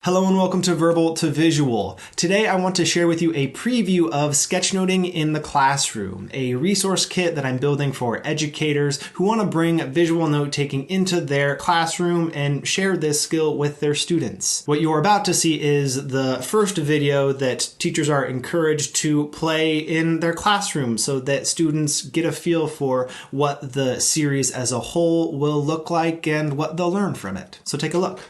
Hello and welcome to Verbal to Visual. Today I want to share with you a preview of sketchnoting in the classroom, a resource kit that I'm building for educators who want to bring visual note-taking into their classroom and share this skill with their students. What you're about to see is the first video that teachers are encouraged to play in their classroom so that students get a feel for what the series as a whole will look like and what they'll learn from it. So take a look.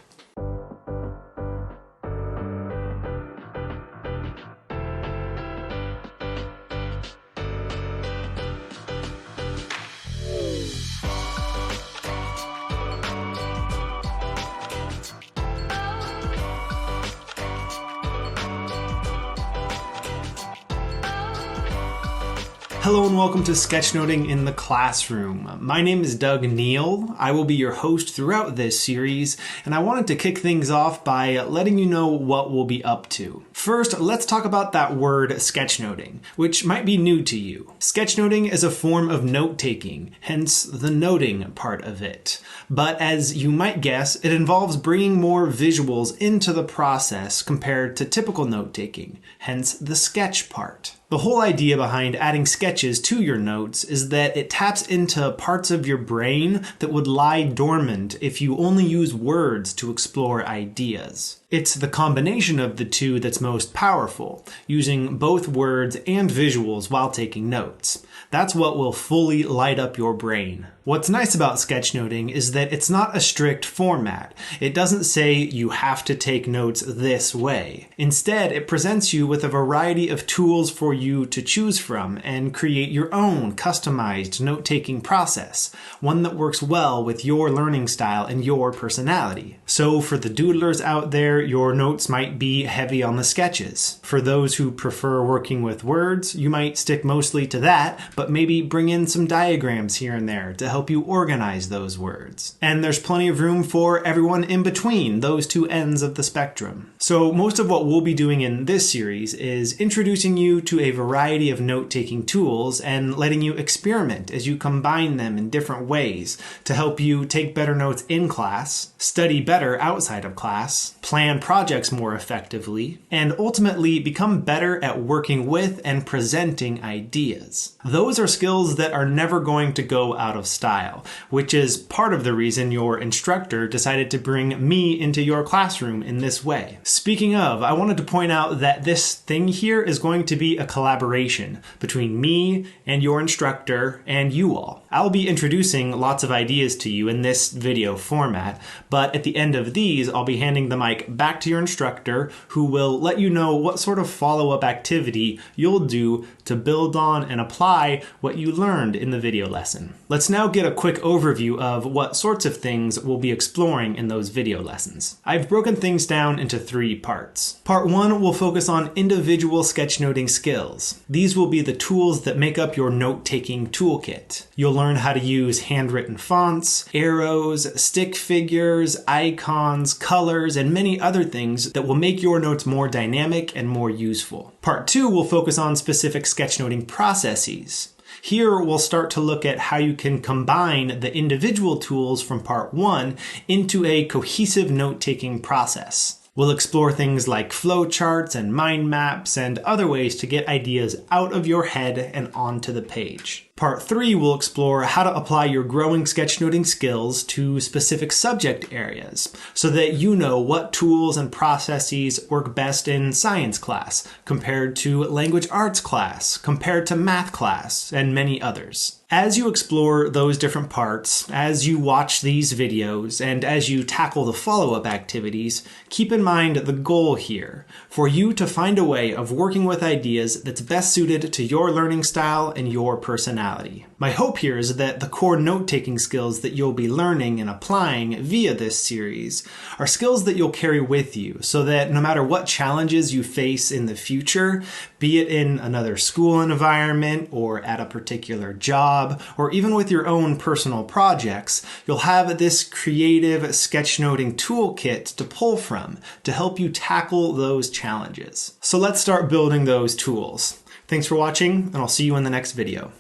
Hello and welcome to Sketchnoting in the Classroom. My name is Doug Neal. I will be your host throughout this series, and I wanted to kick things off by letting you know what we'll be up to. First, let's talk about that word sketchnoting, which might be new to you. Sketchnoting is a form of note-taking, hence the noting part of it. But as you might guess, it involves bringing more visuals into the process compared to typical note-taking, hence the sketch part. The whole idea behind adding sketches to your notes is that it taps into parts of your brain that would lie dormant if you only use words to explore ideas. It's the combination of the two that's most powerful, using both words and visuals while taking notes. That's what will fully light up your brain. What's nice about sketchnoting is that it's not a strict format. It doesn't say you have to take notes this way. Instead, it presents you with a variety of tools for you to choose from and create your own customized note-taking process, one that works well with your learning style and your personality. So for the doodlers out there, your notes might be heavy on the sketches. For those who prefer working with words, you might stick mostly to that, but maybe bring in some diagrams here and there to help you organize those words. And there's plenty of room for everyone in between those two ends of the spectrum. So most of what we'll be doing in this series is introducing you to a variety of note-taking tools and letting you experiment as you combine them in different ways to help you take better notes in class, study better outside of class, plan projects more effectively, and ultimately become better at working with and presenting ideas. Those are skills that are never going to go out of style, which is part of the reason your instructor decided to bring me into your classroom in this way. Speaking of, I wanted to point out that this thing here is going to be a collaboration between me and your instructor and you all. I'll be introducing lots of ideas to you in this video format, but at the end of these, I'll be handing the mic back to your instructor who will let you know what sort of follow-up activity you'll do to build on and apply what you learned in the video lesson. Let's now get a quick overview of what sorts of things we'll be exploring in those video lessons. I've broken things down into 3 parts. Part 1 will focus on individual sketchnoting skills. These will be the tools that make up your note-taking toolkit. You'll learn how to use handwritten fonts, arrows, stick figures, icons, colors, and many other things that will make your notes more dynamic and more useful. Part 2 will focus on specific sketchnoting processes. Here we'll start to look at how you can combine the individual tools from part 1 into a cohesive note-taking process. We'll explore things like flowcharts and mind maps and other ways to get ideas out of your head and onto the page. Part 3 will explore how to apply your growing sketchnoting skills to specific subject areas so that you know what tools and processes work best in science class compared to language arts class, compared to math class, and many others. As you explore those different parts, as you watch these videos, and as you tackle the follow-up activities, keep in mind the goal here, for you to find a way of working with ideas that's best suited to your learning style and your personality. My hope here is that the core note-taking skills that you'll be learning and applying via this series are skills that you'll carry with you so that no matter what challenges you face in the future, be it in another school environment or at a particular job, or even with your own personal projects, you'll have this creative sketchnoting toolkit to pull from to help you tackle those challenges. So let's start building those tools. Thanks for watching, and I'll see you in the next video.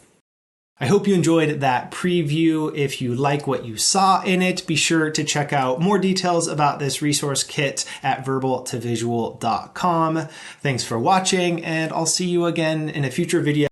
I hope you enjoyed that preview. If you like what you saw in it, be sure to check out more details about this resource kit at verbaltovisual.com. Thanks for watching, and I'll see you again in a future video.